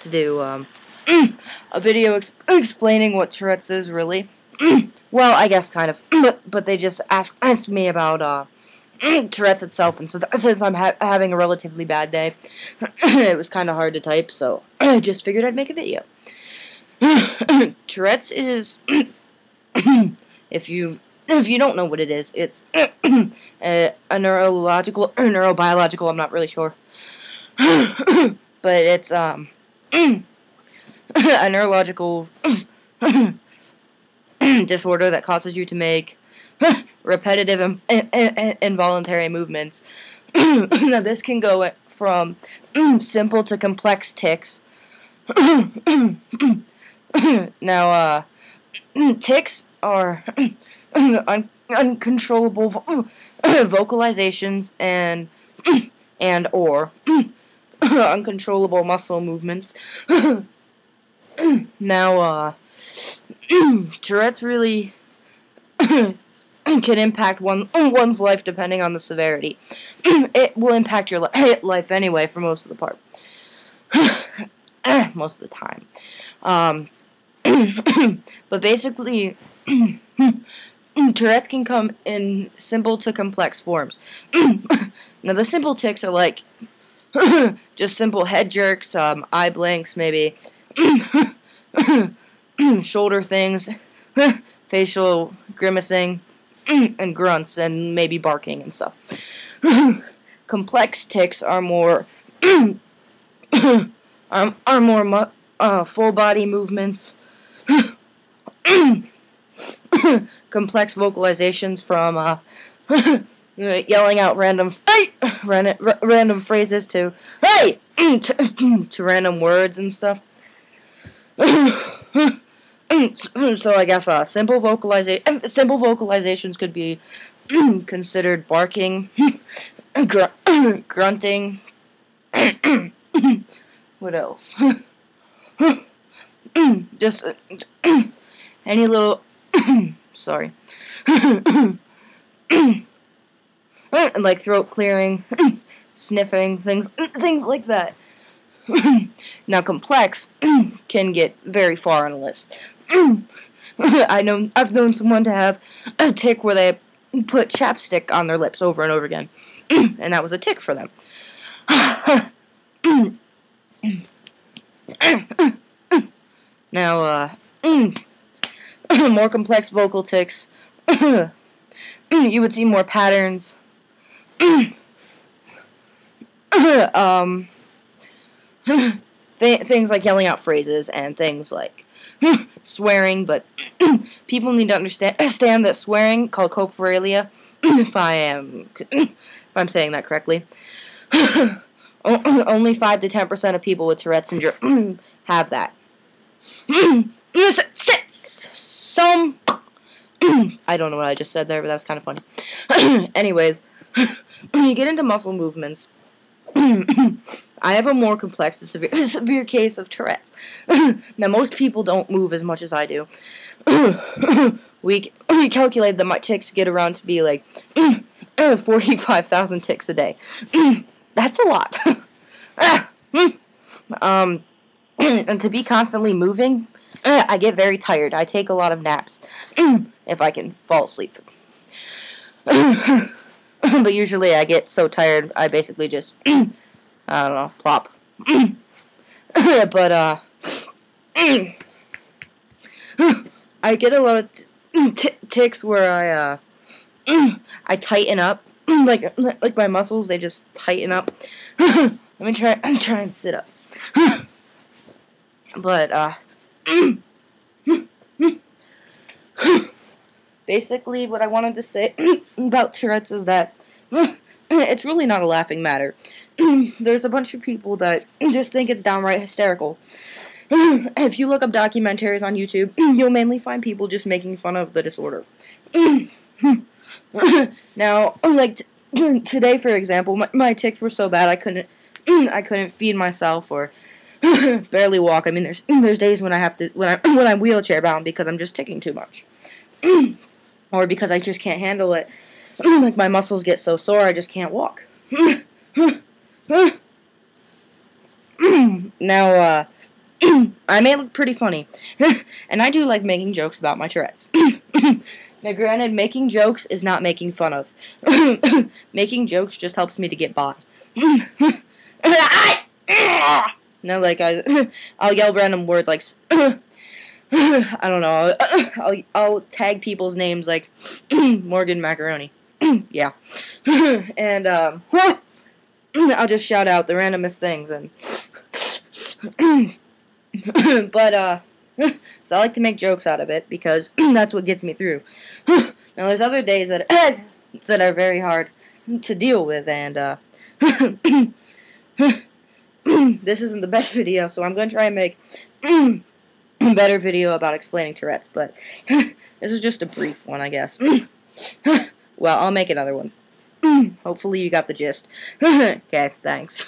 to do a video explaining what Tourette's is, really. Well, I guess kind of, but they just asked me about Tourette's itself, and since I'm having a relatively bad day, it was kind of hard to type, so I just figured I'd make a video. Tourette's is, if you don't know what it is, it's a neurological or neurobiological, I'm not really sure, but it's a neurological disorder that causes you to make repetitive and involuntary movements. Now this can go from simple to complex tics. Now tics are uncontrollable vocalizations and or uncontrollable muscle movements. Now Tourette's really can impact one's life depending on the severity. It will impact your life anyway for most of the part. Most of the time. But basically, Tourette's can come in simple to complex forms. Now the simple tics are like just simple head jerks, eye blinks, maybe shoulder things, facial grimacing, and grunts, and maybe barking and stuff. Complex tics are more full body movements, complex vocalizations from yelling out random phrases to hey to random words and stuff. So I guess simple vocalizations could be considered barking, grunting. What else? Just any little sorry. Like throat clearing, sniffing, things like that. Now complex can get very far on a list. I've known someone to have a tic where they put chapstick on their lips over and over again, and that was a tic for them. Now, more complex vocal tics. You would see more patterns. Things like yelling out phrases and things like swearing, but people need to understand that swearing, called copralia, if I'm saying that correctly, only 5 to 10% of people with Tourette syndrome have that. Some I don't know what I just said there, but that was kind of funny. Anyways, when you get into muscle movements, I have a more complex and severe case of Tourette's. Now, most people don't move as much as I do. We calculate that my tics get around to be like 45,000 tics a day. That's a lot. And to be constantly moving, I get very tired. I take a lot of naps if I can fall asleep. But usually I get so tired, I basically just, I don't know, plop. But, I get a lot of tics where I tighten up, like my muscles, they just tighten up. Let me try and sit up. But, basically, what I wanted to say about Tourette's is that it's really not a laughing matter. There's a bunch of people that just think it's downright hysterical. If you look up documentaries on YouTube, you'll mainly find people just making fun of the disorder. Now, like today, for example, my tics were so bad I couldn't feed myself or barely walk. I mean, there's days when I'm wheelchair bound because I'm just ticking too much. Or because I just can't handle it. Like, my muscles get so sore, I just can't walk. Now, I may look pretty funny, and I do like making jokes about my Tourette's. Now, granted, making jokes is not making fun of. Making jokes just helps me to get by. No, like, I'll yell random words like, I don't know, I'll tag people's names like Morgan Macaroni. Yeah. And, I'll just shout out the randomest things, and, but, so I like to make jokes out of it, because that's what gets me through. Now, there's other days that are very hard to deal with, and, this isn't the best video, so I'm going to try and make a better video about explaining Tourette's, but this is just a brief one, I guess. Well, I'll make another one. Hopefully you got the gist. Okay, thanks.